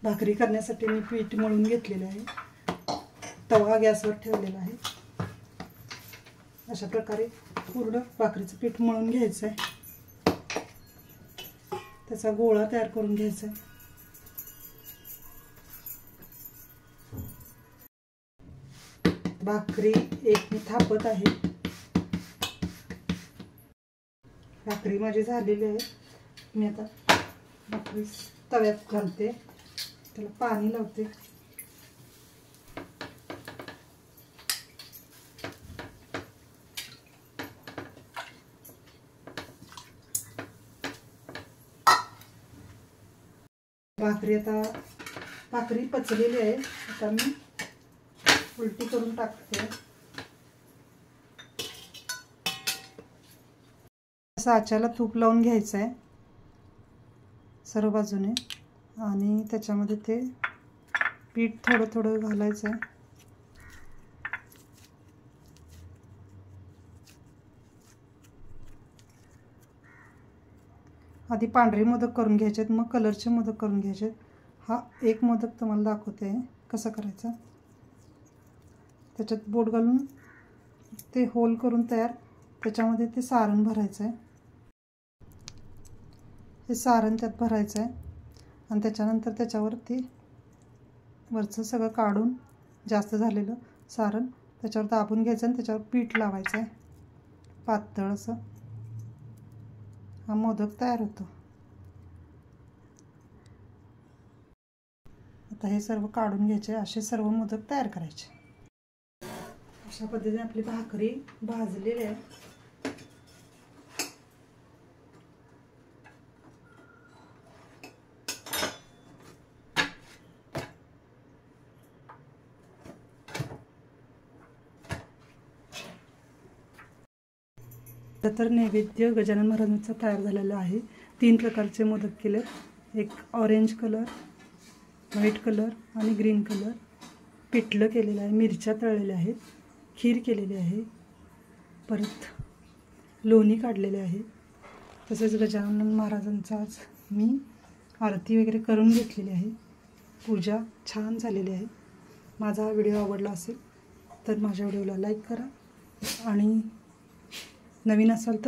भाकरी करण्यासाठी मी पीठ मळून घेतलेले आहे. तवा गॅसवर ठेवलेला आहे. अशा प्रकारे पूर्ण भाकरीचं पीठ मळून घ्यायचं आहे. त्याचा गोळा तयार करून घ्यायचा आहे. भाकरी एक मी थापत आहे. भाकरी माझी झालेली आहे. मी आता भाकरी तव्यात घालते. त्याला पाणी लावते. भाकरी पचलेली आहे. आता मी उलटी करून टाकते. साच्याला तूप लावून घ्यायचं आहे सर्व बाजूने आणि त्याच्यामध्ये ते पीठ थोडं थोडं घालायचं आहे. आधी पांढरे मोदक करून घ्यायचे आहेत, मग कलरचे मोदक करून घ्यायचे आहेत. हा एक मोदक तुम्हाला दाखवते कसा करायचा. त्याच्यात बोट घालून ते होल करून तयार, त्याच्यामध्ये ते सारण भरायचं आहे. हे सारण त्यात भरायचं आहे आणि त्याच्यानंतर त्याच्यावर ते वरचं सगळं काढून जास्त झालेलं सारण त्याच्यावर दाबून घ्यायचं आणि त्याच्यावर पीठ लावायचं आहे पातळ असं. हा मोदक तयार होतो. आता हे सर्व काढून घ्यायचे. असे सर्व मोदक तयार करायचे. अशा पद्धतीने आपली भाकरी भाजलेली आहे. तर नैवेद्य गजानन महाराजांचा तयार झालेला आहे. 3 प्रकारचे मोदक केले. एक ऑरेंज कलर, व्हाईट कलर आणि ग्रीन कलर. पिठलं केलेलं आहे. मिरच्या तळलेल्या आहेत. खीर केलेली आहे. परत लोणी काढलेले आहे. तसेच गजानन महाराजांचा आज मी आरती वगैरे करून घेतलेली आहे. पूजा छान झालेली आहे. माझा हा व्हिडिओ आवडला असेल तर माझ्या व्हिडिओला लाईक करा आणि नवीन असाल तर